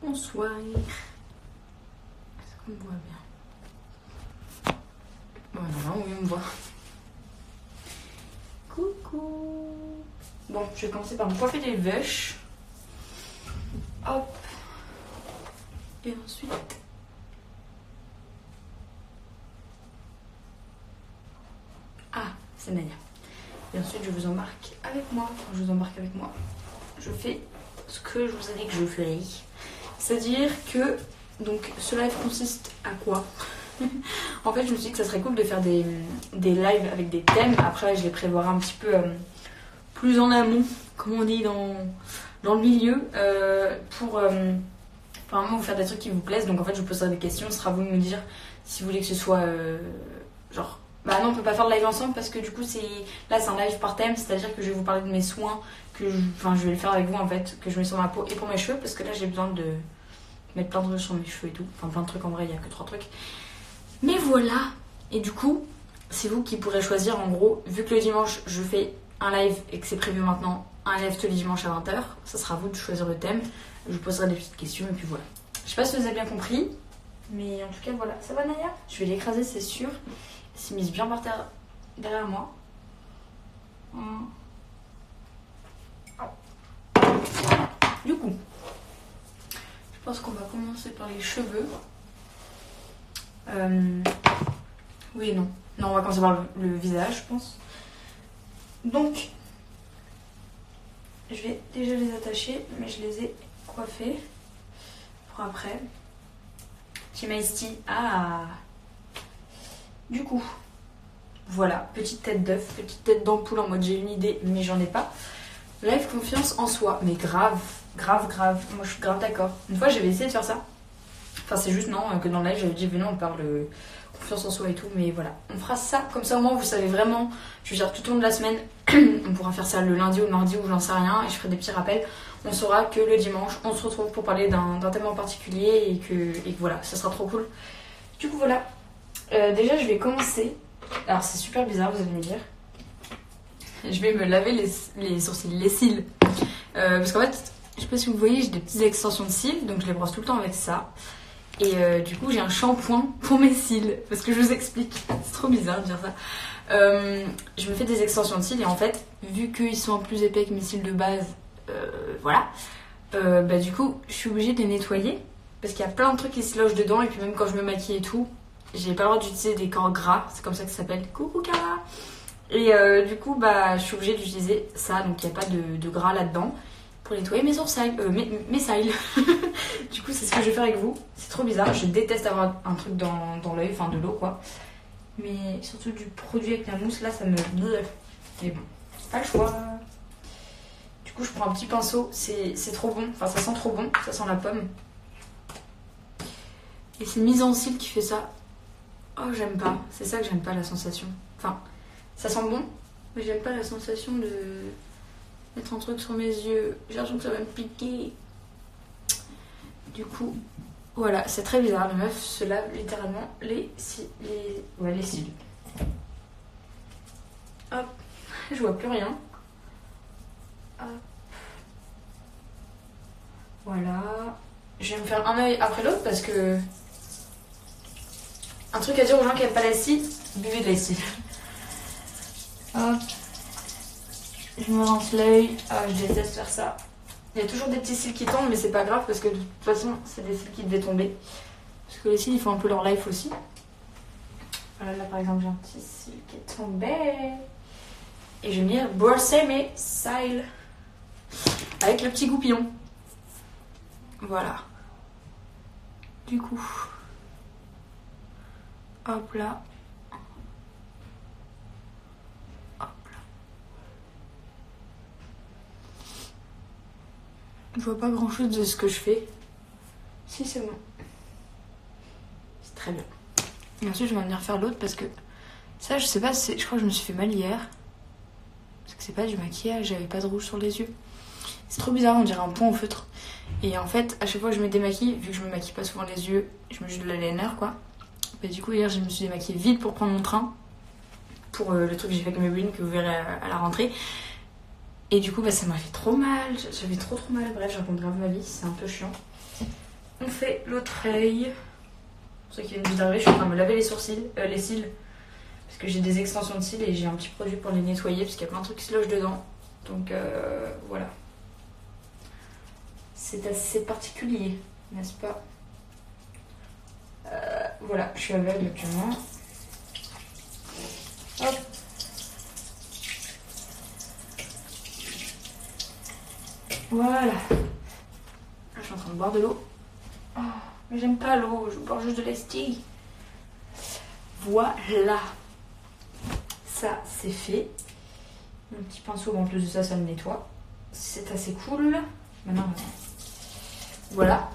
Bonsoir. Est-ce qu'on me voit bien? Bon, non, oui, on me voit. Coucou. Bon, je vais commencer par me coiffer les vêches. Hop. Et ensuite... Ah, c'est Naya. Et ensuite, je vous embarque avec moi. Enfin, je vous embarque avec moi. Je fais ce que je vous ai dit que je ferais. C'est-à-dire que... Donc, ce live consiste à quoi? En fait, je me suis dit que ça serait cool de faire des lives avec des thèmes. Après, je les prévoirai un petit peu plus en amont, comme on dit dans le milieu, pour vraiment vous faire des trucs qui vous plaisent. Donc, en fait, je vous poserai des questions. Ce sera à vous de me dire si vous voulez que ce soit genre... Bah non, on peut pas faire de live ensemble parce que du coup, là, c'est un live par thème. C'est-à-dire que je vais vous parler de mes soins, je vais le faire avec vous, en fait, que je mets sur ma peau et pour mes cheveux. Parce que là, j'ai besoin de mettre plein de trucs sur mes cheveux et tout. Enfin, plein de trucs, en vrai, il n'y a que 3 trucs. Mais voilà. Et du coup, c'est vous qui pourrez choisir, en gros, vu que le dimanche, je fais un live et que c'est prévu maintenant, un live tous les dimanches à 20h, ça sera à vous de choisir le thème. Je vous poserai des petites questions et puis voilà. Je sais pas si vous avez bien compris, mais en tout cas, voilà. Ça va, Naya? Je vais l'écraser, c'est sûr. Elle s'est mise bien par terre derrière moi. Du coup, je pense qu'on va commencer par les cheveux. Oui et non. Non, on va commencer par le visage, je pense. Donc, je vais déjà les attacher, mais je les ai coiffés pour après. Chez Maïsti. Ah! Du coup, voilà, petite tête d'œuf, petite tête d'ampoule en mode j'ai une idée, mais j'en ai pas. Live confiance en soi, mais grave. Moi, je suis grave d'accord. Une fois, j'avais essayé de faire ça. Enfin, c'est juste, non, que dans le live, j'avais dit, venez, on parle confiance en soi et tout, mais voilà. On fera ça, comme ça, au moins, vous savez vraiment. Je veux dire, tout au long de la semaine, on pourra faire ça le lundi ou le mardi, ou j'en sais rien, et je ferai des petits rappels. On saura que le dimanche, on se retrouve pour parler d'un thème en particulier, et que voilà, ça sera trop cool. Du coup, voilà. Déjà, je vais commencer. Alors, c'est super bizarre, vous allez me dire. Je vais me laver les sourcils, les cils. Parce qu'en fait, je sais pas si vous voyez, j'ai des petites extensions de cils, donc je les brosse tout le temps avec ça. Et du coup, j'ai un shampoing pour mes cils. Parce que je vous explique, c'est trop bizarre de dire ça. Je me fais des extensions de cils et en fait, vu qu'ils sont plus épais que mes cils de base, voilà. Bah, du coup, je suis obligée de les nettoyer. Parce qu'il y a plein de trucs qui se logent dedans. Et puis même quand je me maquille et tout, j'ai pas le droit d'utiliser des corps gras. C'est comme ça que ça s'appelle. Coucou Cara. Et du coup, bah, je suis obligée d'utiliser ça. Donc il n'y a pas de gras là-dedans. Pour nettoyer mes sourcils, mes cils. Du coup, c'est ce que je vais faire avec vous. C'est trop bizarre. Je déteste avoir un truc dans l'œil, enfin de l'eau quoi. Mais surtout du produit avec la mousse, là, ça me... Mais bon, pas le choix. Du coup, je prends un petit pinceau. C'est trop bon. Enfin, ça sent trop bon. Ça sent la pomme. Et c'est mise en cils qui fait ça. Oh, j'aime pas. C'est ça que j'aime pas, la sensation. Enfin, ça sent bon, mais j'aime pas la sensation de... mettre un truc sur mes yeux. J'ai l'impression que ça va me piquer. Du coup, voilà, c'est très bizarre. La meuf se lave littéralement les cils. Hop, je vois plus rien. Hop. Voilà. Je vais me faire un œil après l'autre parce que... Un truc à dire aux gens qui n'aiment pas la scie, buvez de la scie. Hop. Je me rince l'œil. Ah, je déteste faire ça. Il y a toujours des petits cils qui tombent, mais c'est pas grave parce que de toute façon, c'est des cils qui devaient tomber. Parce que les cils, ils font un peu leur life aussi. Voilà, là par exemple, j'ai un petit cil qui est tombé. Et je vais venir brosser mes cils. Avec le petit goupillon. Voilà. Du coup. Hop là. Je vois pas grand chose de ce que je fais. Si, c'est bon. C'est très bien. Et ensuite, je vais venir faire l'autre parce que ça, je sais pas, je crois que je me suis fait mal hier. Parce que c'est pas du maquillage, j'avais pas de rouge sur les yeux. C'est trop bizarre, on dirait un point au feutre. Et en fait, à chaque fois que je me démaquille, vu que je me maquille pas souvent les yeux, je me joue de l'eyeliner quoi. Et du coup, hier, je me suis démaquillée vite pour prendre mon train. Pour le truc que j'ai fait avec Maybelline que vous verrez à la rentrée. Et du coup, bah, ça m'a fait trop mal. J'avais trop mal. Bref, je raconte grave ma vie, c'est un peu chiant. on fait l'autre œil. Pour ceux qui viennent juste d'arriver, je suis en train de me laver les sourcils, les cils. Parce que j'ai des extensions de cils et j'ai un petit produit pour les nettoyer parce qu'il y a plein de trucs qui se logent dedans. Donc voilà. C'est assez particulier, n'est-ce pas? Voilà, je suis aveugle actuellement. Hop. Voilà. Je suis en train de boire de l'eau. Oh, mais j'aime pas l'eau, je bois juste de l'esti. Voilà. Ça, c'est fait. Un petit pinceau, en plus de ça, ça le nettoie. C'est assez cool. Maintenant, voilà.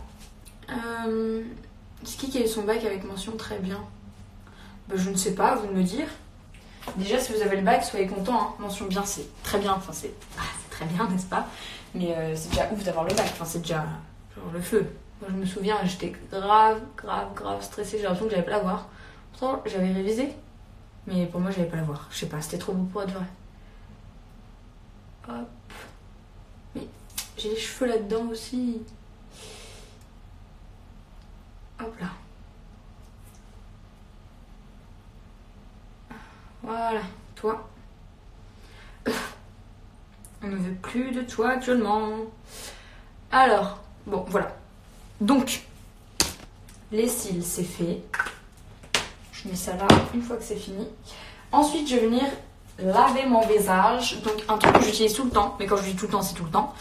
Qui a eu son bac avec mention très bien? Ben, je ne sais pas, vous de me dire. Déjà, si vous avez le bac, soyez contents. Hein. Mention bien, c'est très bien. Enfin, c'est très bien, n'est-ce pas? Mais c'est déjà ouf d'avoir le bac. Enfin, c'est déjà genre le feu. Moi, je me souviens, j'étais grave stressée. J'ai l'impression que j'allais pas l'avoir. Pourtant, j'avais révisé. Mais pour moi, j'allais pas l'avoir. Je sais pas, c'était trop beau pour être vrai. Hop. Mais j'ai les cheveux là-dedans aussi. Hop là. Voilà, toi. On ne veut plus de toi actuellement. Alors, bon, voilà. Donc, les cils, c'est fait. Je mets ça là une fois que c'est fini. Ensuite, je vais venir laver mon visage. Donc, un truc que j'utilise tout le temps. Mais quand je dis tout le temps, c'est tout le temps.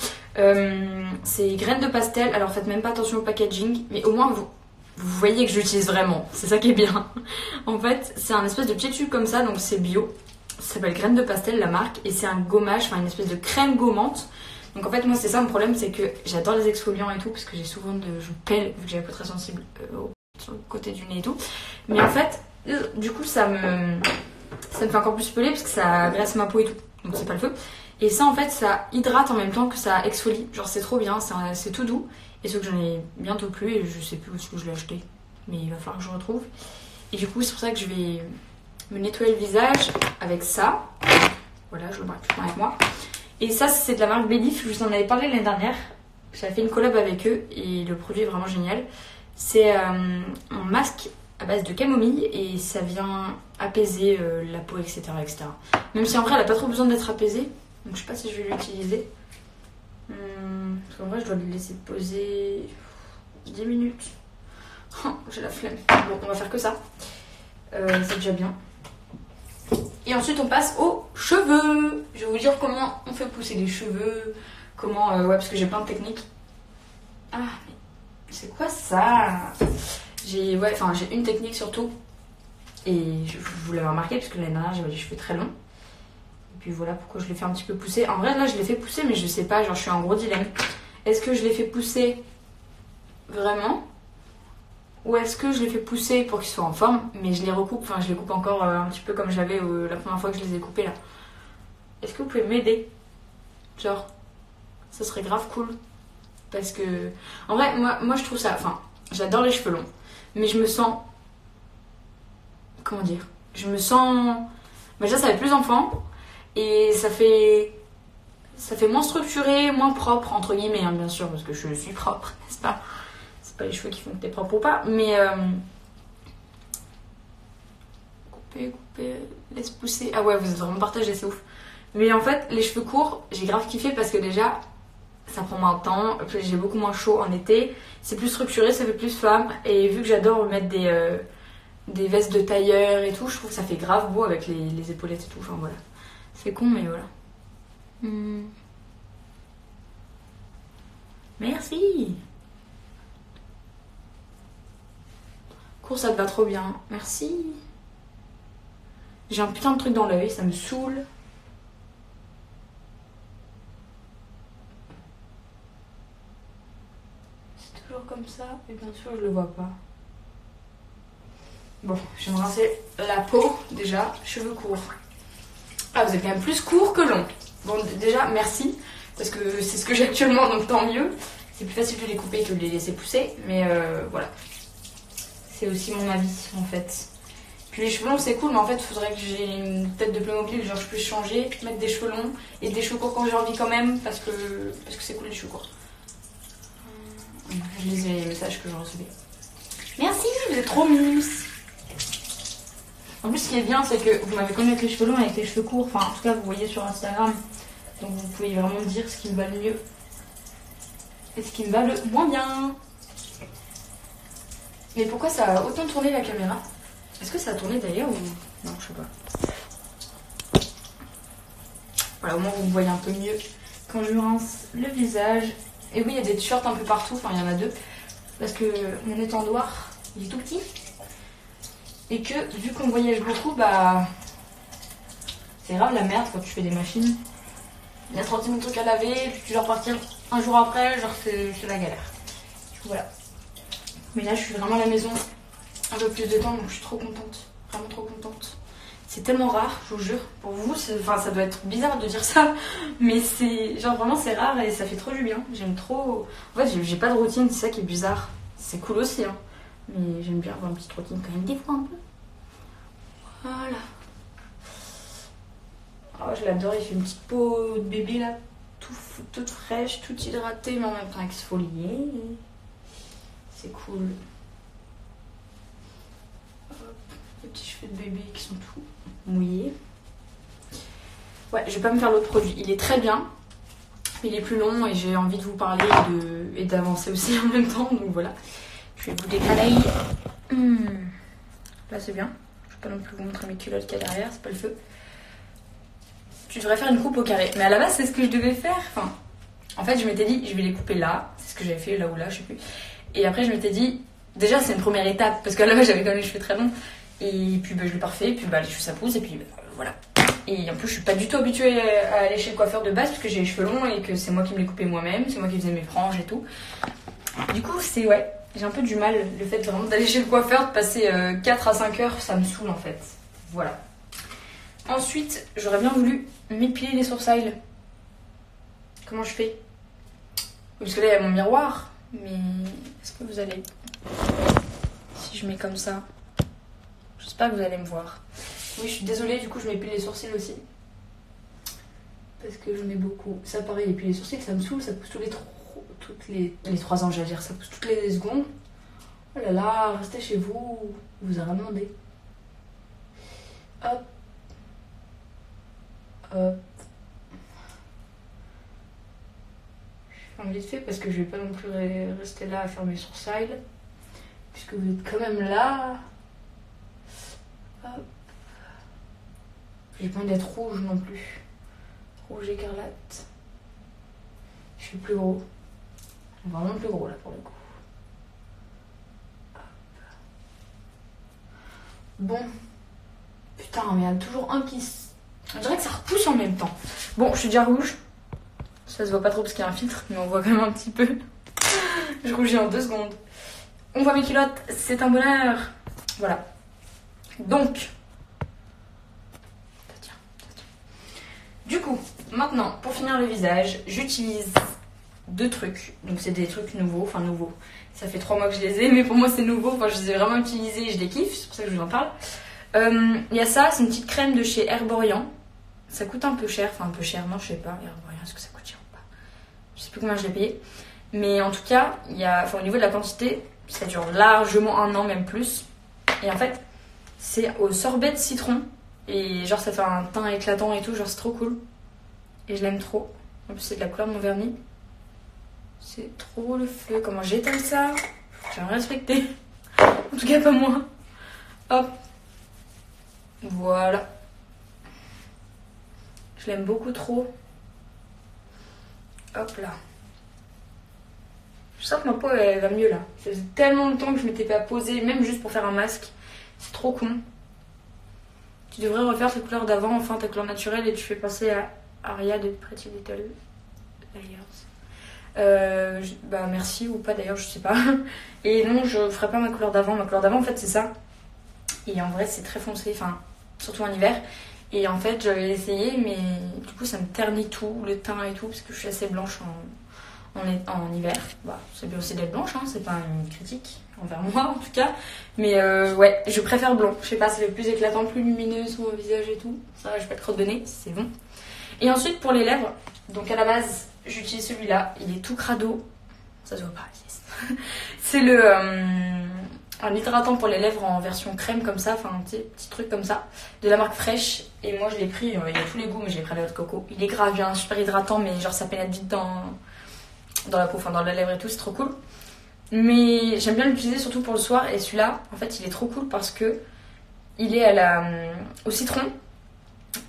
C'est graines de pastel. Alors, faites même pas attention au packaging. Mais au moins, vous voyez que j'utilise vraiment. C'est ça qui est bien. En fait, c'est un espèce de petit tube comme ça. Donc, c'est bio. Ça s'appelle graines de pastel, la marque. Et c'est un gommage, enfin une espèce de crème gommante. Donc, en fait, moi, c'est ça mon problème. C'est que j'adore les exfoliants et tout. Parce que j'ai souvent je pèle, vu que j'ai la peau très sensible sur le côté du nez et tout. Mais en fait, du coup, ça me fait encore plus peler parce que ça graisse ma peau et tout. Donc, c'est pas le feu. Et ça, en fait, ça hydrate en même temps que ça exfolie. Genre, c'est trop bien. C'est tout doux. Et sauf que j'en ai bientôt plus et je sais plus où est-ce que je l'ai acheté. Mais il va falloir que je retrouve. Et du coup, c'est pour ça que je vais me nettoyer le visage avec ça. Voilà, je le braque tout le temps avec moi. Et ça, c'est de la marque Belif. Je vous en avais parlé l'année dernière. J'avais fait une collab avec eux et le produit est vraiment génial. C'est un masque à base de camomille et ça vient apaiser la peau, etc., etc. Même si en vrai, elle n'a pas trop besoin d'être apaisée. Donc, je sais pas si je vais l'utiliser. Parce qu'en vrai, je dois le laisser poser 10 minutes. Oh, j'ai la flemme. Bon, on va faire que ça. C'est déjà bien. Et ensuite, on passe aux cheveux. Je vais vous dire comment on fait pousser les cheveux. Comment... ouais, parce que j'ai plein de techniques. Ah, mais c'est quoi ça? J'ai une technique surtout. Et vous l'avez remarqué, parce que l'année dernière, j'avais les cheveux très longs. Et puis voilà pourquoi je les fais un petit peu pousser. En vrai, là, je les fais pousser, mais je sais pas, genre, je suis en gros dilemme. Est-ce que je les fais pousser vraiment? Ou est-ce que je les fais pousser pour qu'ils soient en forme, mais je les recoupe, enfin, je les coupe encore un petit peu comme j'avais la première fois que je les ai coupés, là. Est-ce que vous pouvez m'aider? Genre, ça serait grave cool. Parce que, en vrai, moi je trouve ça, enfin, j'adore les cheveux longs. Mais je me sens... Comment dire? Je me sens... Bah, déjà, ça fait plus enfant. Et ça fait moins structuré, moins propre, entre guillemets, hein, bien sûr, parce que je suis propre, n'est-ce pas? C'est pas les cheveux qui font que t'es propre ou pas, mais couper, laisse pousser. Ah ouais, vous êtes vraiment partagés, c'est ouf. Mais en fait, les cheveux courts, j'ai grave kiffé parce que déjà, ça prend moins de temps, j'ai beaucoup moins chaud en été, c'est plus structuré, ça fait plus femme, et vu que j'adore mettre des vestes de tailleur et tout, je trouve que ça fait grave beau avec les épaulettes et tout, enfin voilà. C'est con, mais voilà. Merci. Cours, ça te va trop bien. Merci. J'ai un putain de truc dans l'œil, ça me saoule. C'est toujours comme ça, et bien sûr, je le vois pas. Bon, je vais me rincer la peau, déjà. Cheveux courts. Ah, vous êtes quand même plus court que long. Bon, déjà, merci. Parce que c'est ce que j'ai actuellement, donc tant mieux. C'est plus facile de les couper que de les laisser pousser. Mais voilà. C'est aussi mon avis, en fait. Puis les cheveux longs, c'est cool, mais en fait, il faudrait que j'ai une tête de Playmobil, genre je puisse changer, mettre des cheveux longs et des cheveux courts quand j'ai envie quand même, parce que c'est cool les cheveux courts. Je lis les messages. message que je recevais. Merci, vous êtes trop mimes. En plus, ce qui est bien, c'est que vous m'avez connu avec les cheveux longs et avec les cheveux courts. Enfin, en tout cas, vous voyez sur Instagram. Donc, vous pouvez vraiment me dire ce qui me va le mieux et ce qui me va le moins bien. Mais pourquoi ça a autant tourné la caméra? Est-ce que ça a tourné d'ailleurs ou... Non, je sais pas. Voilà, au moins vous me voyez un peu mieux quand je me rince le visage. Et oui, il y a des t-shirts un peu partout, enfin il y en a deux. Parce que mon étendoir, il est tout petit. Et que vu qu'on voyage beaucoup, bah... c'est grave la merde quand tu fais des machines. Il y a 30 000 trucs à laver, puis tu dois repartir un jour après, genre c'est la galère. Du coup voilà. Mais là je suis vraiment à la maison un peu plus de temps, donc je suis trop contente. Vraiment trop contente. C'est tellement rare, je vous jure. Pour vous, enfin, ça doit être bizarre de dire ça, mais c'est genre vraiment c'est rare et ça fait trop du bien. J'aime trop. En fait, j'ai pas de routine, c'est ça qui est bizarre. C'est cool aussi, hein. Mais j'aime bien avoir une petite routine quand même, des fois un peu. Voilà. Oh, je l'adore, il fait une petite peau de bébé là, toute fraîche, toute hydratée, mais en même temps exfoliée. C'est cool. Les petits cheveux de bébé qui sont tout mouillés. Ouais, je vais pas me faire l'autre produit. Il est très bien, mais il est plus long et j'ai envie de vous parler et d'avancer aussi en même temps. Donc voilà, je vais vous décaler. Là c'est bien. Je vais pas non plus vous montrer mes culottes qu'il y a derrière, c'est pas le feu. Tu devrais faire une coupe au carré. Mais à la base, c'est ce que je devais faire. Enfin, en fait, je m'étais dit, je vais les couper là. C'est ce que j'avais fait là ou là, je sais plus. Et après, je m'étais dit, déjà, c'est une première étape. Parce qu'à la base, j'avais quand même les cheveux très longs. Et puis, bah, je l'ai parfait. Et puis, bah, les cheveux, ça pousse. Et puis, voilà. Et en plus, je suis pas du tout habituée à aller chez le coiffeur de base. Parce que j'ai les cheveux longs et que c'est moi qui me les coupais moi-même. C'est moi qui faisais mes franges et tout. Du coup, c'est, ouais, j'ai un peu du mal. Le fait vraiment d'aller chez le coiffeur, de passer 4 à 5 heures, ça me saoule en fait. Voilà. Ensuite, j'aurais bien voulu m'épiler les sourcils. Comment je fais? Parce que là, il y a mon miroir. Mais est-ce que vous allez... Si je mets comme ça... J'espère que vous allez me voir. Oui, je suis désolée, du coup, je m'épile les sourcils aussi. Parce que je mets beaucoup. Ça, pareil, et puis les sourcils, ça me saoule. Ça pousse les 3 ans, j'allais dire. Ça pousse toutes les secondes. Oh là là, restez chez vous. Vous a rien demandé. Hop. Hop. Je fais vite fait parce que je vais pas non plus rester là à faire mes sourcils. Puisque vous êtes quand même là. Hop. J'ai pas envie d'être rouge non plus. Rouge écarlate. Je suis plus gros. Vraiment plus gros là pour le coup. Hop. Bon. Putain, mais il y en a toujours un qui... On dirait que ça repousse en même temps. Bon, je suis déjà rouge. Ça se voit pas trop parce qu'il y a un filtre, mais on voit quand même un petit peu. Je rougis en 2 secondes. On voit mes culottes, c'est un bonheur. Voilà. Donc. Du coup, maintenant, pour finir le visage, j'utilise 2 trucs. Donc c'est des trucs nouveaux, enfin nouveaux. Ça fait 3 mois que je les ai, mais pour moi c'est nouveau. Enfin, je les ai vraiment utilisés et je les kiffe, c'est pour ça que je vous en parle. Il y a ça, c'est une petite crème de chez Herborian. Ça coûte un peu cher, enfin un peu cher, non je sais pas, Herborian, est-ce que ça coûte cher ou pas? Je sais plus combien je l'ai payé. Mais en tout cas, il y a, enfin, au niveau de la quantité, ça dure largement 1 an, même plus. Et en fait, c'est au sorbet de citron. Et genre ça fait un teint éclatant et tout, genre c'est trop cool. Et je l'aime trop. En plus c'est de la couleur de mon vernis. C'est trop le feu. Comment j'éteins ça? J'ai rien respecté. En tout cas pas moi. Hop. Voilà. Je l'aime beaucoup trop. Hop là. Je sens que ma peau elle va mieux là. Ça faisait tellement longtemps que je m'étais pas posée, même juste pour faire un masque. C'est trop con. Tu devrais refaire tes couleurs d'avant, enfin ta couleur naturelle, et tu fais passer à Aria de Pretty Little Liars. Bah merci ou pas d'ailleurs, je sais pas. Et non, je ferai pas ma couleur d'avant. Ma couleur d'avant en fait c'est ça. Et en vrai c'est très foncé, enfin surtout en hiver. Et en fait j'avais essayé mais du coup ça me ternit tout, le teint et tout, parce que je suis assez blanche en hiver. Bah, c'est bien aussi d'être blanche, hein, c'est pas une critique envers moi en tout cas. Mais ouais, je préfère blanc. Je sais pas, c'est le plus éclatant, plus lumineux sur mon visage et tout. Ça, je vais pas te crotte de nez, c'est bon. Et ensuite pour les lèvres, donc à la base, j'utilise celui-là. Il est tout crado. Ça se voit pas, yes. C'est un hydratant pour les lèvres en version crème comme ça, enfin un petit truc comme ça, de la marque Fresh. Et moi je l'ai pris, il y a tous les goûts, mais je l'ai pris à la noix de coco. Il est grave bien, super hydratant, mais genre ça pénètre vite dans la peau, enfin dans la lèvre et tout, c'est trop cool. Mais j'aime bien l'utiliser surtout pour le soir, et celui-là, en fait, il est trop cool parce que il est au citron.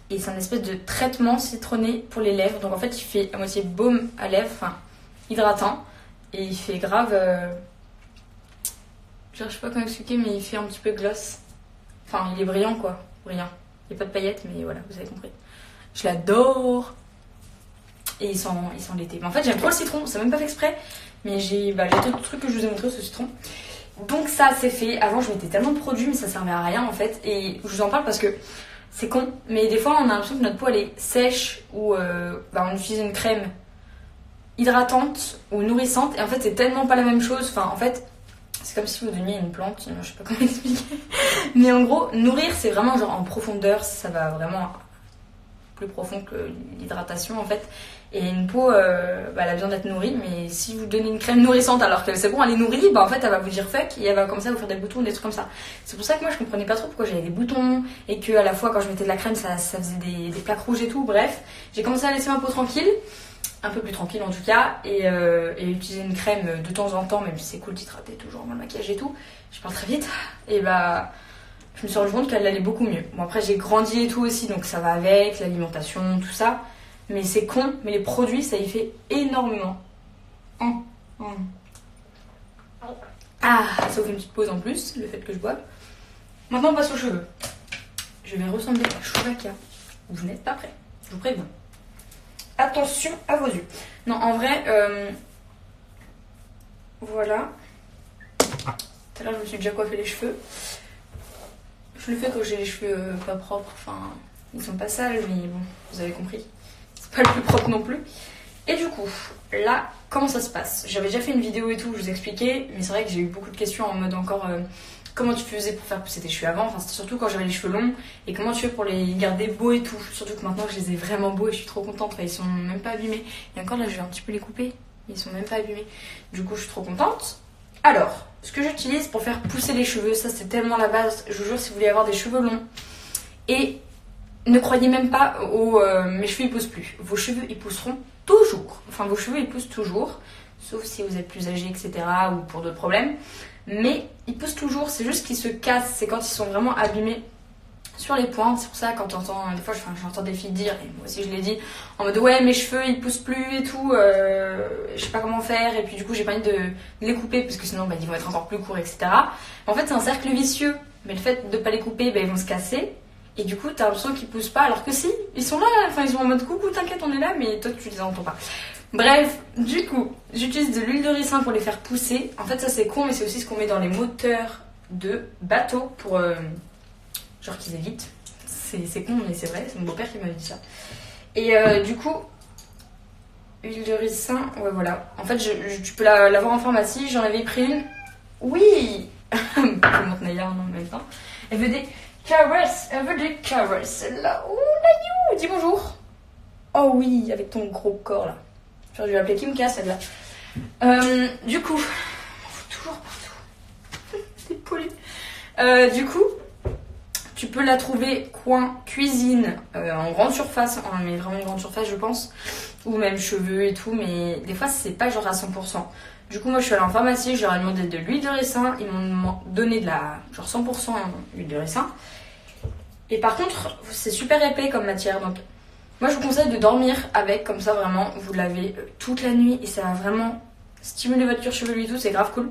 Et c'est un espèce de traitement citronné pour les lèvres. Donc en fait, il fait à moitié baume à lèvres, enfin hydratant. Et il fait grave... je sais pas comment expliquer, mais il fait un petit peu gloss. Enfin, il est brillant quoi, brillant. Il n'y a pas de paillettes, mais voilà, vous avez compris. Je l'adore. Et il sent l'été. Mais en fait, j'aime trop le citron, c'est même pas fait exprès. Mais j'ai d'autres trucs que je vous ai montré ce citron. Donc ça, c'est fait. Avant, je mettais tellement de produits, mais ça servait à rien en fait. Et je vous en parle parce que c'est con. Mais des fois, on a l'impression que notre peau, elle est sèche ou on utilise une crème hydratante ou nourrissante. Et en fait, c'est tellement pas la même chose. Enfin, en fait, c'est comme si vous donniez une plante. Je sais pas comment expliquer. Mais en gros, nourrir, c'est vraiment genre en profondeur. Ça va vraiment plus profond que l'hydratation en fait. Et une peau, elle a besoin d'être nourrie, mais si vous donnez une crème nourrissante alors que c'est bon, elle est nourrie, en fait elle va vous dire fuck et elle va commencer à vous faire des boutons, des trucs comme ça. C'est pour ça que moi je comprenais pas trop pourquoi j'avais des boutons et que à la fois quand je mettais de la crème ça faisait des plaques rouges et tout. Bref, j'ai commencé à laisser ma peau tranquille, un peu plus tranquille en tout cas, et utiliser une crème de temps en temps, même si c'est cool d'hydrater toujours dans le maquillage et tout. Je parle très vite, et je me suis rendu compte qu'elle allait beaucoup mieux. Bon après j'ai grandi et tout aussi, donc ça va avec l'alimentation, tout ça. Mais c'est con, mais les produits, ça y fait énormément. Ah, ça vous fait une petite pause en plus, le fait que je boive. Maintenant, on passe aux cheveux. Je vais ressembler à Chewbacca. Vous n'êtes pas prêts, je vous préviens. Attention à vos yeux. Non, en vrai, voilà. Tout à l'heure, je me suis déjà coiffé les cheveux. Je le fais quand j'ai les cheveux pas propres. Enfin, ils sont pas sales, mais bon, vous avez compris. Pas le plus propre non plus. Et du coup, là, comment ça se passe? J'avais déjà fait une vidéo et tout, je vous expliquais, mais c'est vrai que j'ai eu beaucoup de questions en mode encore comment tu faisais pour faire pousser tes cheveux avant, enfin c'était surtout quand j'avais les cheveux longs, et comment tu fais pour les garder beaux et tout. Surtout que maintenant je les ai vraiment beaux et je suis trop contente, enfin, ils sont même pas abîmés. Et encore là, je vais un petit peu les couper, ils sont même pas abîmés. Du coup, je suis trop contente. Alors, ce que j'utilise pour faire pousser les cheveux, ça c'est tellement la base, je vous jure, si vous voulez avoir des cheveux longs et ne croyez même pas mes cheveux ils poussent plus. Vos cheveux ils pousseront toujours. Enfin vos cheveux ils poussent toujours. Sauf si vous êtes plus âgé, etc. ou pour d'autres problèmes. Mais ils poussent toujours. C'est juste qu'ils se cassent. C'est quand ils sont vraiment abîmés sur les pointes. C'est pour ça quand j'entends, des fois j'entends des filles dire, et moi aussi je l'ai dit, en mode ouais mes cheveux ils poussent plus et tout. Je sais pas comment faire. Et puis du coup j'ai pas envie de les couper parce que sinon ils vont être encore plus courts, etc. En fait c'est un cercle vicieux. Mais le fait de pas les couper, ils vont se casser. Et du coup, t'as l'impression qu'ils poussent pas, alors que si, ils sont là, enfin ils sont en mode coucou, t'inquiète, on est là, mais toi tu les entends pas. Bref, du coup, j'utilise de l'huile de ricin pour les faire pousser. En fait, ça c'est con, mais c'est aussi ce qu'on met dans les moteurs de bateau pour genre qu'ils évitent. C'est con, mais c'est vrai, c'est mon beau-père qui m'avait dit ça. Et du coup, huile de ricin, ouais voilà. En fait, tu peux l'avoir en pharmacie, j'en avais pris une. Oui. Je montre Naya en même temps. Elle veut des caresses, elle veut des caresses. Là, oh là, dis bonjour. Oh oui, avec ton gros corps là. Genre, je vais l'appeler Kimka celle-là. Du coup, toujours partout. C'est poli. Du coup, tu peux la trouver coin cuisine en grande surface, mais vraiment une grande surface je pense, ou même cheveux et tout, mais des fois c'est pas genre à 100%. Du coup moi je suis allée en pharmacie, je leur ai demandé de l'huile de ricin, ils m'ont donné de la genre 100% huile de ricin. Et par contre c'est super épais comme matière, donc moi je vous conseille de dormir avec, comme ça vraiment vous lavez toute la nuit et ça va vraiment stimuler votre cuir chevelu et tout, c'est grave cool.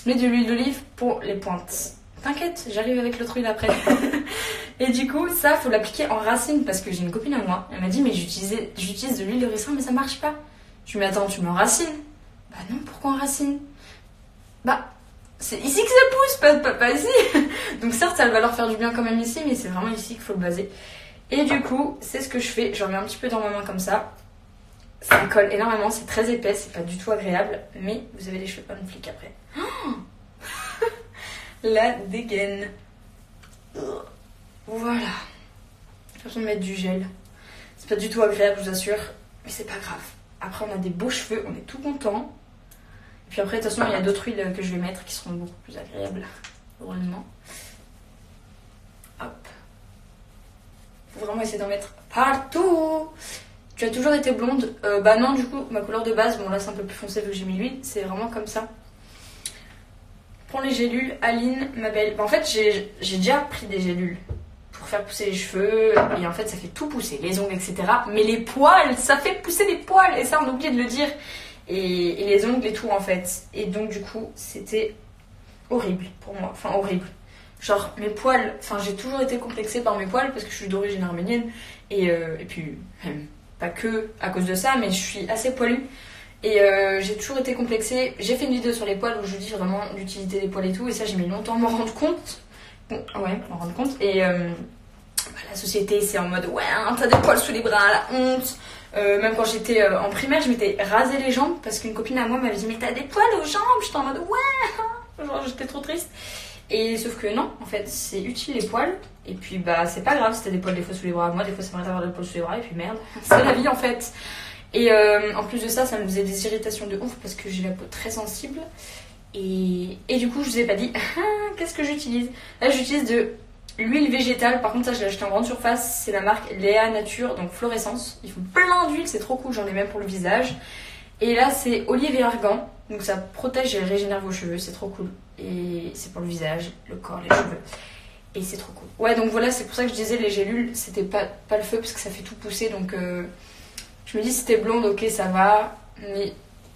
Mais de l'huile d'olive pour les pointes. T'inquiète, j'arrive avec l'autre huile après. Et du coup, ça, faut l'appliquer en racine parce que j'ai une copine à moi. Elle m'a dit, mais j'utilise de l'huile de ricin, mais ça marche pas. Je lui ai dit, attends, tu mets en racine? Bah non, pourquoi en racine? Bah, c'est ici que ça pousse, pas ici. Donc certes, ça va leur faire du bien quand même ici, mais c'est vraiment ici qu'il faut le baser. Et du coup, c'est ce que je fais. J'en mets un petit peu dans ma main comme ça. Ça colle énormément, c'est très épais, c'est pas du tout agréable. Mais vous avez les cheveux pas flic après. Oh la dégaine. Voilà. J'ai l'impression de mettre du gel. C'est pas du tout agréable, je vous assure. Mais c'est pas grave. Après, on a des beaux cheveux, on est tout content. Puis après, de toute façon, il y a d'autres huiles que je vais mettre qui seront beaucoup plus agréables, heureusement. Hop. Faut vraiment essayer d'en mettre partout. Tu as toujours été blonde? Bah non, du coup, ma couleur de base, bon là c'est un peu plus foncé vu que j'ai mis l'huile, c'est vraiment comme ça. Pour les gélules, Aline, ma belle. Bah, en fait, j'ai déjà pris des gélules pour faire pousser les cheveux, et en fait ça fait tout pousser, les ongles, etc. Mais les poils, ça fait pousser les poils, et ça on a oublié de le dire. Et les ongles et tout en fait. Et donc du coup, c'était horrible pour moi, enfin horrible. Genre mes poils, enfin j'ai toujours été complexée par mes poils parce que je suis d'origine arménienne, et puis pas que à cause de ça, mais je suis assez poilue. Et j'ai toujours été complexée. J'ai fait une vidéo sur les poils où je dis vraiment l'utilité des poils et tout, et ça j'ai mis longtemps à m'en rendre compte. Bon, ouais, m'en rendre compte. Et la société c'est en mode ouais, hein, t'as des poils sous les bras, la honte. Même quand j'étais en primaire, je m'étais rasé les jambes parce qu'une copine à moi m'avait dit mais t'as des poils aux jambes. J'étais en mode ouais, genre j'étais trop triste. Et sauf que non, en fait c'est utile les poils. Et puis bah c'est pas grave si t'as des poils des fois sous les bras. Moi des fois ça m'arrête d'avoir des poils sous les bras et puis merde, c'est la vie en fait. Et en plus de ça, ça me faisait des irritations de ouf parce que j'ai la peau très sensible. Et du coup, je vous ai pas dit qu'est-ce que j'utilise. Là, j'utilise de l'huile végétale. Par contre, ça, je l'ai acheté en grande surface. C'est la marque Léa Nature, donc Fluorescence. Ils font plein d'huile, c'est trop cool. J'en ai même pour le visage. Et là, c'est olive et argan. Donc ça protège et régénère vos cheveux. C'est trop cool. Et c'est pour le visage, le corps, les cheveux. Et c'est trop cool. Ouais, donc voilà, c'est pour ça que je disais les gélules, c'était pas le feu parce que ça fait tout pousser. Donc je me dis si t'es blonde, ok, ça va. Mais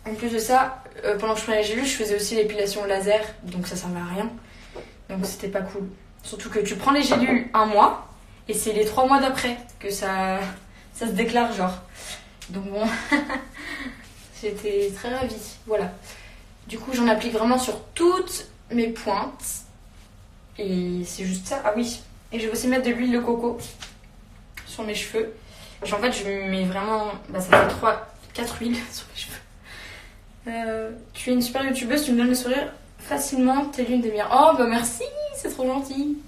en plus de ça, pendant que je prenais les gélules, je faisais aussi l'épilation laser. Donc ça servait à rien. Donc c'était pas cool. Surtout que tu prends les gélules un mois. Et c'est les 3 mois d'après que ça se déclare, genre. Donc bon, j'étais très ravie. Voilà. Du coup, j'en applique vraiment sur toutes mes pointes. Et c'est juste ça. Ah oui. Et je vais aussi mettre de l'huile de coco sur mes cheveux. Et en fait, je mets vraiment... Bah, ça fait 4 huiles sur mes cheveux. Tu es une super youtubeuse, tu me donnes le sourire facilement. T'es l'une des meilleures. Oh, bah merci, c'est trop gentil.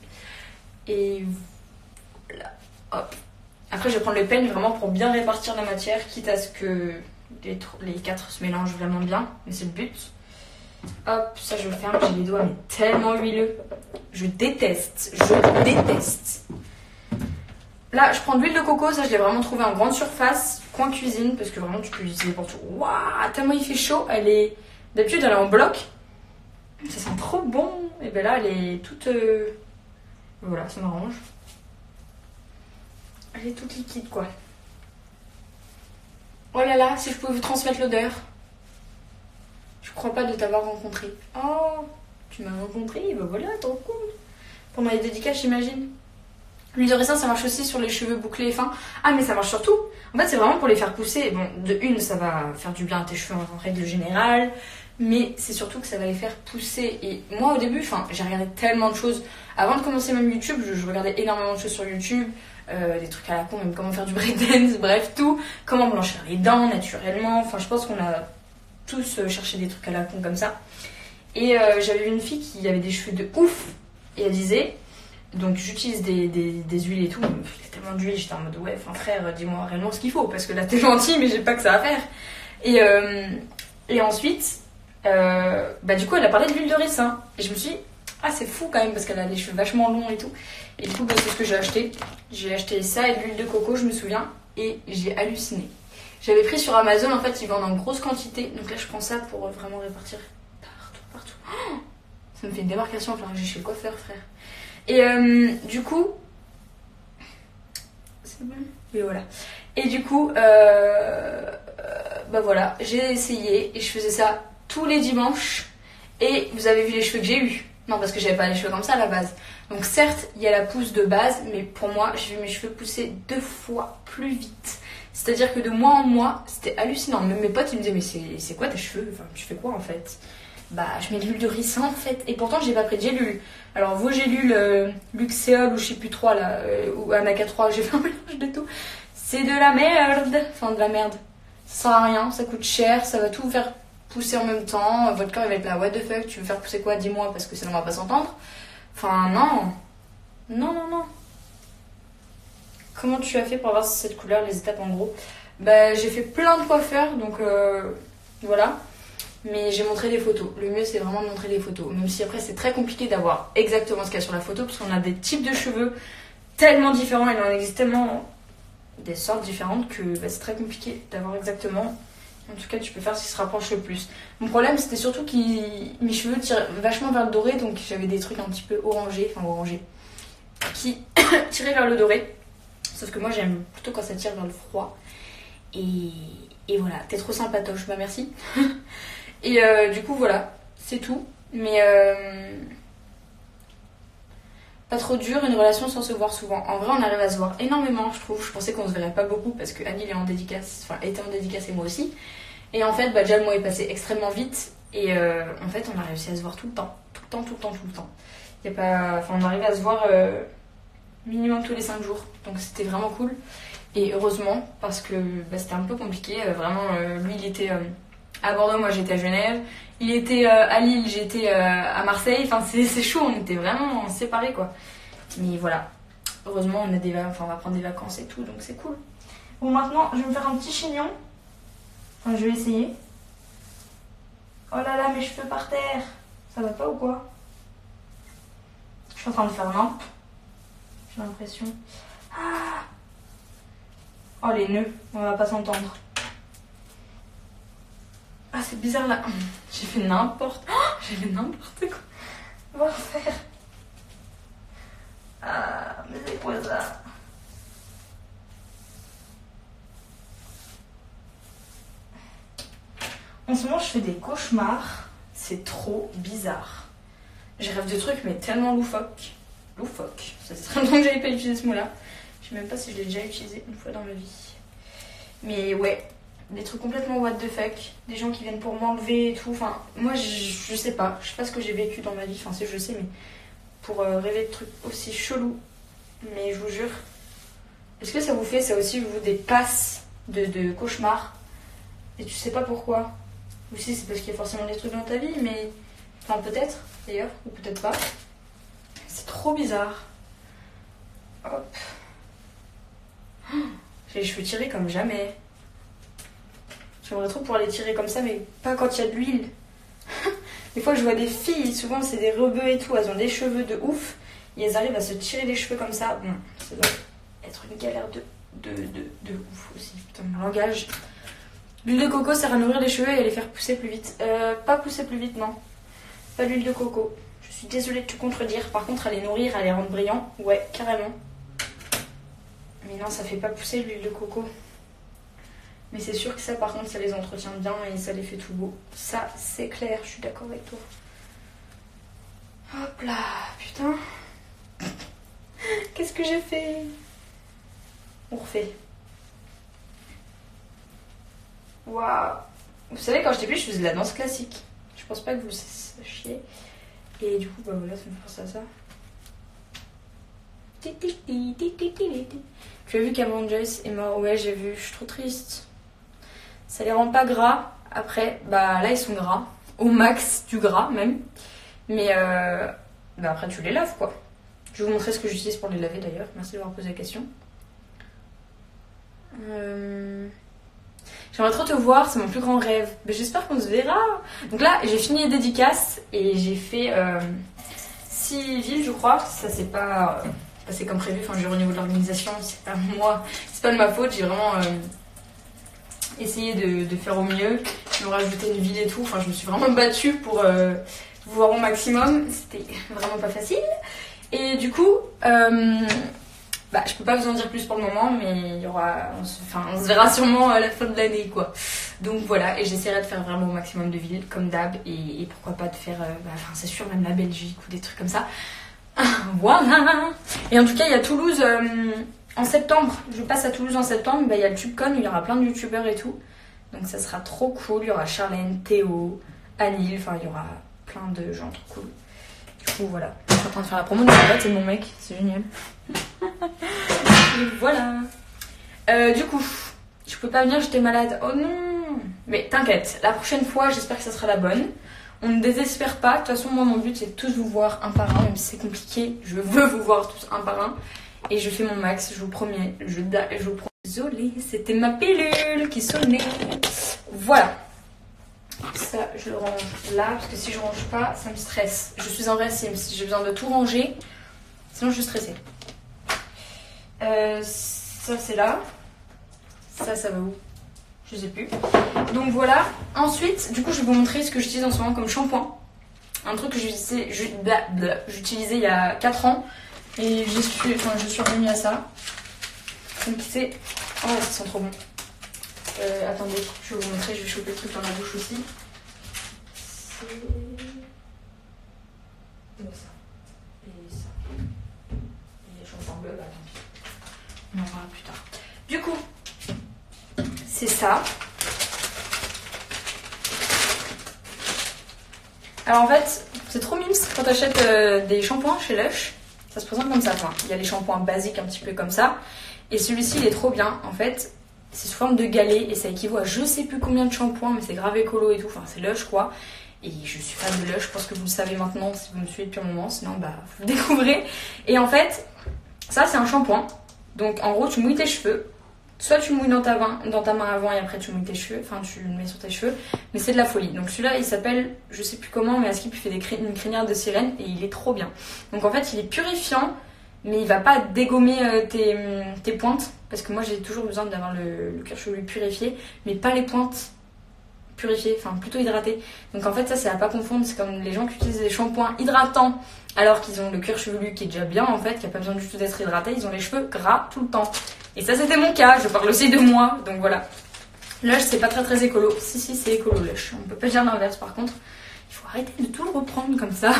Et voilà. Hop. Après, je vais prendre le peigne vraiment pour bien répartir la matière, quitte à ce que les 4 se mélangent vraiment bien. Mais c'est le but. Hop, ça je le ferme, j'ai les doigts mais tellement huileux. Je déteste. Là, je prends de l'huile de coco, ça je l'ai vraiment trouvé en grande surface, coin cuisine, parce que vraiment tu peux l'utiliser pour tout. Waouh, tellement il fait chaud, d'habitude elle est en bloc. Ça sent trop bon. Et ben là, elle est toute... Voilà, ça m'arrange. Elle est toute liquide quoi. Oh là là, si je pouvais vous transmettre l'odeur. Je crois pas de t'avoir rencontré. Oh, tu m'as rencontré, ben voilà, trop cool. Pour ma dédicace, j'imagine. L'huile de ricin, ça marche aussi sur les cheveux bouclés et fins. Ah, mais ça marche sur tout. En fait, c'est vraiment pour les faire pousser. Bon, de une, ça va faire du bien à tes cheveux en règle générale. Mais c'est surtout que ça va les faire pousser. Et moi, au début, j'ai regardé tellement de choses. Avant de commencer même YouTube, je regardais énormément de choses sur YouTube. Des trucs à la con, même comment faire du breakdance, bref, tout. Comment blanchir les dents naturellement. Enfin, je pense qu'on a tous cherché des trucs à la con comme ça. Et j'avais vu une fille qui avait des cheveux de ouf. Et elle disait... Donc j'utilise des huiles et tout. Il y a tellement d'huile, j'étais en mode ouais, frère, dis-moi réellement ce qu'il faut. Parce que là, t'es gentil, mais j'ai pas que ça à faire. Et ensuite... bah du coup elle a parlé de l'huile de ricin et je me suis dit ah c'est fou quand même parce qu'elle a les cheveux vachement longs et tout et du coup bah, c'est ce que j'ai acheté ça et de l'huile de coco je me souviens et j'ai halluciné. J'avais pris sur Amazon, en fait ils vendent en grosse quantité, donc là je prends ça pour vraiment répartir partout. Oh, ça me fait une démarcation, enfin j'ai chez le coiffeur frère. Et du coup c'est bon et voilà. Et du coup bah voilà, j'ai essayé et je faisais ça tous les dimanches et vous avez vu les cheveux que j'ai eu. Non, parce que j'avais pas les cheveux comme ça à la base. Donc certes, il y a la pousse de base, mais pour moi, j'ai vu mes cheveux pousser 2 fois plus vite. C'est-à-dire que de mois en mois, c'était hallucinant. Même mes potes, ils me disaient mais c'est quoi tes cheveux? Enfin, tu fais quoi en fait? Bah, je mets de l'huile de ricin en fait. Et pourtant, j'ai pas pris de gélule. Alors vos gélules Luxéol ou je sais plus 3 là, ou Anaca 3, j'ai fait un mélange de tout. C'est de la merde. Enfin, de la merde. Ça sert à rien, ça coûte cher, ça va tout vous faire pousser en même temps, votre corps il va être là, what the fuck, tu veux faire pousser quoi, dis-moi, parce que sinon on va pas s'entendre. Enfin, non. Comment tu as fait pour avoir cette couleur, les étapes en gros? Bah, j'ai fait plein de coiffeurs, donc voilà. Mais j'ai montré des photos. Le mieux, c'est vraiment de montrer des photos. Même si après, c'est très compliqué d'avoir exactement ce qu'il y a sur la photo, parce qu'on a des types de cheveux tellement différents, il en existe tellement des sortes différentes que bah, c'est très compliqué d'avoir exactement. En tout cas, tu peux faire ce qui se rapproche le plus. Mon problème, c'était surtout que mes cheveux tirent vachement vers le doré, donc j'avais des trucs un petit peu orangés, qui tiraient vers le doré. Sauf que moi, j'aime plutôt quand ça tire vers le froid. Et voilà, t'es trop sympatoche, bah merci. Et du coup, voilà, c'est tout. Mais pas trop dur, une relation sans se voir souvent. En vrai, on arrive à se voir énormément, je trouve. Je pensais qu'on se verrait pas beaucoup parce que Annie est en dédicace, enfin, était en dédicace et moi aussi. Et en fait, bah, déjà le mois est passé extrêmement vite. Et en fait, on a réussi à se voir tout le temps. Tout le temps, tout le temps, tout le temps. Y a pas... Enfin, on arrive à se voir minimum tous les 5 jours. Donc c'était vraiment cool. Et heureusement, parce que bah, c'était un peu compliqué. Vraiment, lui, il était à Bordeaux, moi j'étais à Genève. Il était à Lille, j'étais à Marseille. Enfin, c'est chaud, on était vraiment séparés, quoi. Mais voilà. Heureusement, on va prendre des vacances et tout, donc c'est cool. Bon, maintenant, je vais me faire un petit chignon. Enfin, je vais essayer. Oh là là, mes cheveux par terre. Ça va pas ou quoi? Je suis en train de faire nimp. J'ai l'impression. Ah! Oh, les nœuds, on va pas s'entendre. Ah, c'est bizarre là. J'ai fait n'importe quoi. On va refaire. Ah, mais c'est quoi ça? En ce moment, je fais des cauchemars. C'est trop bizarre. Je rêve de trucs, mais tellement loufoques. Loufoques. Ça fait très longtemps que j'avais pas utilisé ce mot-là. Je sais même pas si je l'ai déjà utilisé une fois dans ma vie. Mais ouais, des trucs complètement what the fuck. Des gens qui viennent pour m'enlever et tout. Enfin, moi, je sais pas. Je sais pas ce que j'ai vécu dans ma vie. Enfin, si je sais, mais pour rêver de trucs aussi chelous. Mais je vous jure. Est-ce que ça vous fait ça aussi, vous, des passes de cauchemars? Et tu sais pas pourquoi? Ou si c'est parce qu'il y a forcément des trucs dans ta vie, mais... Enfin, peut-être, d'ailleurs, ou peut-être pas. C'est trop bizarre. Hop. J'ai les cheveux tirés comme jamais. J'aimerais trop pouvoir les tirer comme ça, mais pas quand il y a de l'huile. Des fois, je vois des filles, souvent c'est des rebeux et tout, elles ont des cheveux de ouf, et elles arrivent à se tirer les cheveux comme ça. Bon, ça doit être une galère de ouf aussi. Putain, mon langage. L'huile de coco sert à nourrir les cheveux et à les faire pousser plus vite. Pas pousser plus vite, non. Pas l'huile de coco. Je suis désolée de te contredire. Par contre, à les nourrir, à les rendre brillants, ouais, carrément. Mais non, ça fait pas pousser l'huile de coco. Mais c'est sûr que ça, par contre, ça les entretient bien et ça les fait tout beau. Ça, c'est clair, je suis d'accord avec toi. Hop là, putain. Qu'est-ce que j'ai fait? On refait. Waouh. Vous savez, quand j'étais petite, je faisais de la danse classique. Je pense pas que vous le sachiez. Et du coup, bah voilà, ça me fait penser à ça. Tu as vu Cameron Joyce est mort? Ouais, j'ai vu, je suis trop triste. Ça les rend pas gras. Après, bah là ils sont gras. Au max du gras même. Mais bah après tu les laves quoi. Je vais vous montrer ce que j'utilise pour les laver d'ailleurs. Merci d'avoir posé la question. J'aimerais trop te voir, c'est mon plus grand rêve. Mais j'espère qu'on se verra. Donc là, j'ai fini les dédicaces et j'ai fait 6 villes, je crois. Ça, c'est pas passé comme prévu. Enfin, au niveau de l'organisation, c'est pas moi, c'est pas de ma faute. J'ai vraiment essayé de faire au mieux. Je me rajoutais une ville et tout. Enfin, je me suis vraiment battue pour vous voir au maximum. C'était vraiment pas facile. Et du coup, bah, je peux pas vous en dire plus pour le moment, mais il y aura, on se verra sûrement à la fin de l'année, quoi. Donc voilà, et j'essaierai de faire vraiment au maximum de villes, comme d'hab, et pourquoi pas de faire, c'est sûr, même la Belgique ou des trucs comme ça. Voilà. Et en tout cas, il y a Toulouse en septembre. Je passe à Toulouse en septembre. Bah, il y a le TubeCon où il y aura plein de youtubeurs et tout. Donc ça sera trop cool. Il y aura Charlène, Théo, Anil, enfin il y aura plein de gens trop cool. Du coup, voilà. Je suis en train de faire la promo de mon pote et de mon mec. C'est génial. Et voilà. Du coup, je peux pas venir, j'étais malade. Oh non. Mais t'inquiète, la prochaine fois, j'espère que ça sera la bonne. On ne désespère pas. De toute façon, moi, mon but, c'est de tous vous voir un par un. Même si c'est compliqué, je veux vous voir tous un par un. Et je fais mon max, je vous promets. Je vous promets. Désolée, c'était ma pilule qui sonnait. Voilà. Ça, je le range là, parce que si je range pas, ça me stresse. Je suis en Sims, j'ai besoin de tout ranger, sinon je suis stressée. Ça, c'est là. Ça va où? Je sais plus. Donc voilà. Ensuite, du coup, je vais vous montrer ce que j'utilise en ce moment comme shampoing. Un truc que j'utilisais il y a 4 ans. Et je suis revenue à ça. Donc c'est... Oh, ça sent trop bon. Attendez, je vais vous montrer, je vais choper le truc dans la bouche aussi. C'est... ça. Et ça. Et les shampoings bleus, bah tant pis. On en verra plus tard. Du coup, c'est ça. Alors en fait, c'est trop mimes quand tu achètes des shampoings chez Lush. Ça se présente comme ça. Enfin, il y a les shampoings basiques un petit peu comme ça. Et celui-ci, il est trop bien. En fait, c'est sous forme de galet et ça équivaut à je sais plus combien de shampoings, mais c'est grave écolo et tout. Enfin, c'est Lush quoi. Et je suis fan de Lush, je pense que vous le savez maintenant si vous me suivez depuis un moment. Sinon, bah, vous le découvrez. Et en fait, ça, c'est un shampoing. Donc, en gros, tu mouilles tes cheveux. Soit tu mouilles dans ta main avant et après tu mouilles tes cheveux, enfin tu le mets sur tes cheveux, mais c'est de la folie. Donc celui-là il s'appelle, je sais plus comment, mais à Skip il fait une crinière de sirène et il est trop bien. Donc en fait il est purifiant, mais il va pas dégommer tes pointes, parce que moi j'ai toujours besoin d'avoir le cuir chevelu purifié, mais pas les pointes purifiées, enfin plutôt hydratées. Donc en fait ça c'est à pas confondre, c'est comme les gens qui utilisent des shampoings hydratants alors qu'ils ont le cuir chevelu qui est déjà bien en fait, qui a pas besoin du tout d'être hydraté, ils ont les cheveux gras tout le temps. Et ça c'était mon cas, je parle aussi de moi, donc voilà. Lush c'est pas très écolo, si c'est écolo Lush, on peut pas dire l'inverse par contre. Il faut arrêter de tout le reprendre comme ça.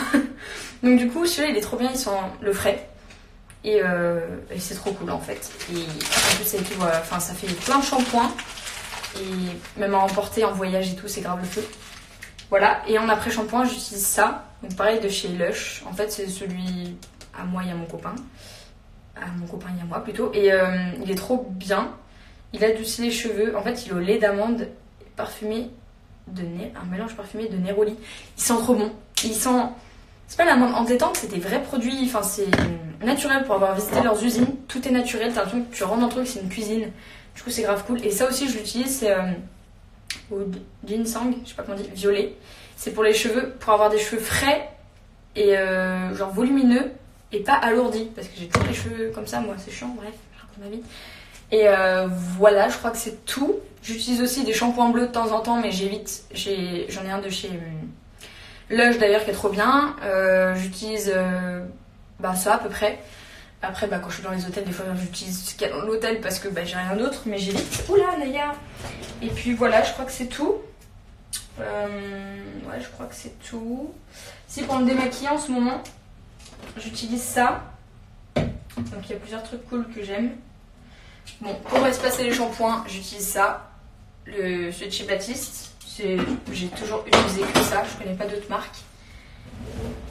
Donc du coup celui-là il est trop bien, il sent le frais. Et c'est trop cool en fait. Et en plus ça équivaut, enfin ça fait plein de shampoings. Et même à emporter en voyage et tout, c'est grave le feu. Voilà, et en après shampoing j'utilise ça. Donc pareil de chez Lush, en fait c'est celui à moi et à mon copain. À mon copain et à moi plutôt. Et il est trop bien. Il adoucit les cheveux. En fait il est au lait d'amande parfumé un mélange parfumé de Neroli. Il sent trop bon. Il sent... C'est pas l'amande entêtante, c'est des vrais produits. Enfin c'est naturel pour avoir visité leurs usines. Tout est naturel, t'as l'impression que tu rentres dans le truc, c'est une cuisine. Du coup c'est grave cool. Et ça aussi je l'utilise, c'est au ginseng, je sais pas comment on dit, violet. C'est pour les cheveux, pour avoir des cheveux frais et genre volumineux et pas alourdis. Parce que j'ai toujours les cheveux comme ça, moi c'est chiant, bref, je raconte ma vie. Et voilà, je crois que c'est tout. J'utilise aussi des shampoings bleus de temps en temps, mais j'évite. J'en ai un de chez Lush d'ailleurs qui est trop bien. J'utilise ça à peu près. Après, quand je suis dans les hôtels, des fois j'utilise ce qu'il y a dans l'hôtel parce que j'ai rien d'autre, mais j'évite. Oula, Naya! Et puis voilà, je crois que c'est tout. Ouais, je crois que c'est tout. Si pour me démaquiller en ce moment, j'utilise ça. Donc il y a plusieurs trucs cool que j'aime. Bon, pour espacer les shampoings, j'utilise ça. Celui de chez Baptiste. J'ai toujours utilisé que ça, je connais pas d'autres marques.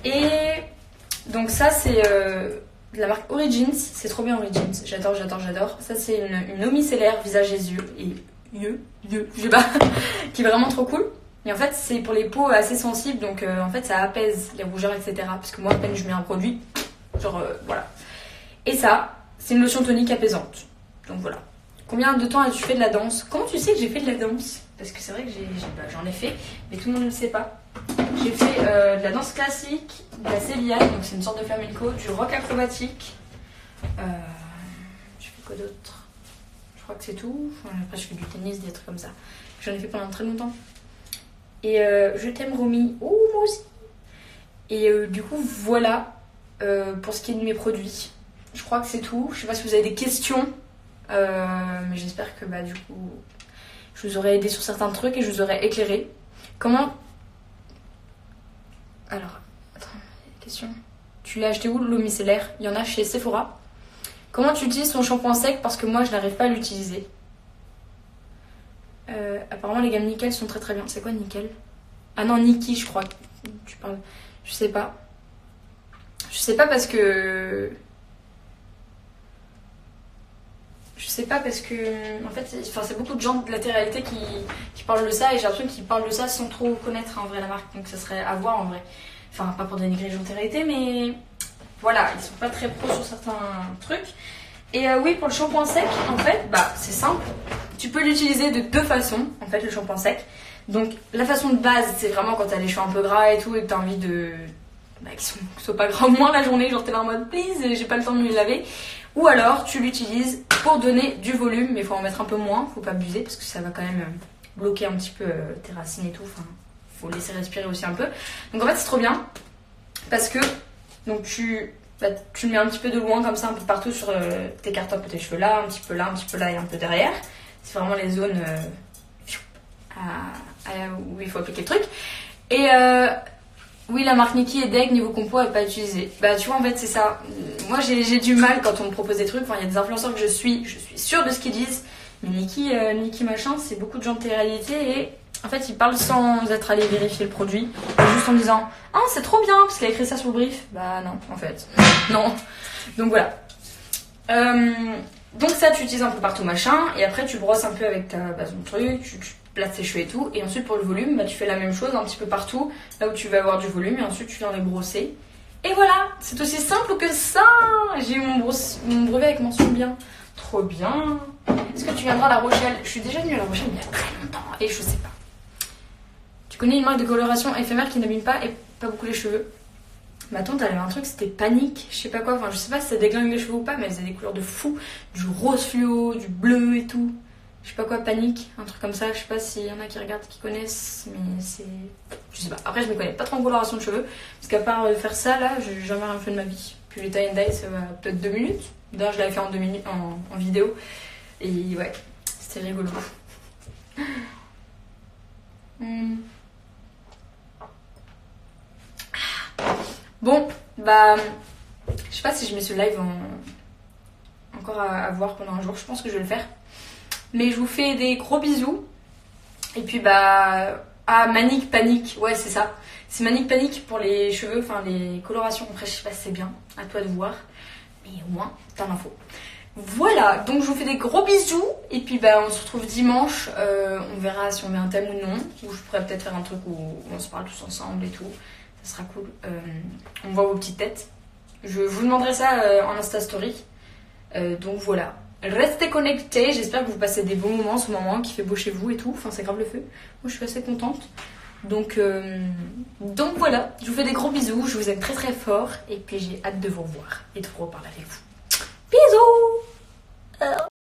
Et donc ça c'est de la marque Origins, c'est trop bien Origins, j'adore. Ça c'est une eau micellaire visage et yeux, je sais pas, qui est vraiment trop cool. Et en fait c'est pour les peaux assez sensibles, donc en fait ça apaise les rougeurs etc. Parce que moi à peine je mets un produit, genre voilà. Et ça, c'est une lotion tonique apaisante. Donc voilà. Combien de temps as-tu fait de la danse? Comment tu sais que j'ai fait de la danse? Parce que c'est vrai que j'en ai fait, mais tout le monde ne le sait pas. J'ai fait de la danse classique, de la sevillane, donc c'est une sorte de flamenco, du rock acrobatique. J'ai fait quoi d'autre? Je crois que c'est tout. Enfin, après je fais du tennis, des trucs comme ça. J'en ai fait pendant très longtemps. Et je t'aime Romy. Oh moi aussi. Et du coup voilà pour ce qui est de mes produits. Je crois que c'est tout. Je sais pas si vous avez des questions. Mais j'espère que du coup je vous aurais aidé sur certains trucs et je vous aurais éclairé. Comment... Alors, attends, il y a des questions. Tu l'as acheté où l'eau micellaire? Il y en a chez Sephora. Comment tu utilises ton shampoing sec? Parce que moi je n'arrive pas à l'utiliser. Apparemment les gammes nickel sont très bien. C'est quoi nickel? Ah non, Nikki je crois. Tu parles. Je sais pas. Je sais pas parce que... en fait, c'est beaucoup de gens de la télé-réalité qui parlent de ça et j'ai l'impression qu'ils parlent de ça sans trop connaître en vrai la marque. Donc ça serait à voir en vrai. Enfin, pas pour dénigrer les gens de télé-réalité, mais voilà, ils sont pas très pros sur certains trucs. Et oui, pour le shampoing sec, en fait, c'est simple. Tu peux l'utiliser de deux façons, en fait, le shampoing sec. Donc la façon de base, c'est vraiment quand t'as les cheveux un peu gras et tout et que t'as envie de... qu'ils soient pas gras au moins la journée, genre t'es là en mode please, j'ai pas le temps de me les laver. Ou alors tu l'utilises pour donner du volume, mais il faut en mettre un peu moins, faut pas abuser parce que ça va quand même bloquer un petit peu tes racines et tout, enfin faut laisser respirer aussi un peu. Donc en fait c'est trop bien parce que donc tu le mets un petit peu de loin comme ça, un peu partout sur tes cartons, tes cheveux là, un petit peu là, un petit peu là et un peu derrière. C'est vraiment les zones où il faut appliquer le truc. Et oui, la marque Nikkie et Deg niveau compo est pas utilisée. Bah tu vois en fait c'est ça. Moi j'ai du mal quand on me propose des trucs. Enfin il y a des influenceurs que je suis sûre de ce qu'ils disent. Mais Nikkie machin, c'est beaucoup de gens de télé-réalité et en fait ils parlent sans être allés vérifier le produit. Juste en disant ah c'est trop bien parce qu'il a écrit ça sur le brief. Bah non en fait. Non. Donc voilà. Donc ça tu utilises un peu partout machin et après tu brosses un peu avec ta base de truc, tu places tes cheveux et tout et ensuite pour le volume bah, tu fais la même chose un petit peu partout là où tu vas avoir du volume et ensuite tu viens les brosser et voilà c'est aussi simple que ça. J'ai eu mon brevet avec mention bien, trop bien. Est-ce que tu viendras à La Rochelle? Je suis déjà venue à La Rochelle il y a très longtemps et je sais pas. Tu connais une marque de coloration éphémère qui n'abîme pas et pas beaucoup les cheveux? Ma tante elle avait un truc, c'était Panique, je sais pas quoi, enfin je sais pas si ça déglingue les cheveux ou pas, mais elle faisait des couleurs de fou, du rose fluo, du bleu et tout. Je sais pas quoi, Panique, un truc comme ça, je sais pas s'il y en a qui regardent, qui connaissent, mais c'est... Je sais pas, après je me connais pas trop en coloration de cheveux, parce qu'à part faire ça là, j'ai jamais rien fait de ma vie. Puis les tie and dye ça va peut-être 2 minutes, d'ailleurs je l'avais fait en 2 minutes en vidéo, et ouais, c'était rigolo. Bon, bah, je sais pas si je mets ce live encore à voir pendant un jour, je pense que je vais le faire. Mais je vous fais des gros bisous. Et puis bah, Manique Panique, ouais c'est ça. C'est Manique Panique pour les cheveux, enfin les colorations. Après je sais pas si c'est bien, à toi de voir. Mais au moins, t'as l'info. Voilà, donc je vous fais des gros bisous. Et puis bah on se retrouve dimanche, on verra si on met un thème ou non. Ou je pourrais peut-être faire un truc où on se parle tous ensemble et tout. Ça sera cool. On voit vos petites têtes. Je vous demanderai ça en Insta Story. Donc voilà. Restez connectés. J'espère que vous passez des bons moments en ce moment, qu'il fait beau chez vous et tout. Enfin, c'est grave le feu. Moi, je suis assez contente. Donc voilà. Je vous fais des gros bisous. Je vous aime très très fort. Et puis, j'ai hâte de vous revoir et de vous reparler avec vous.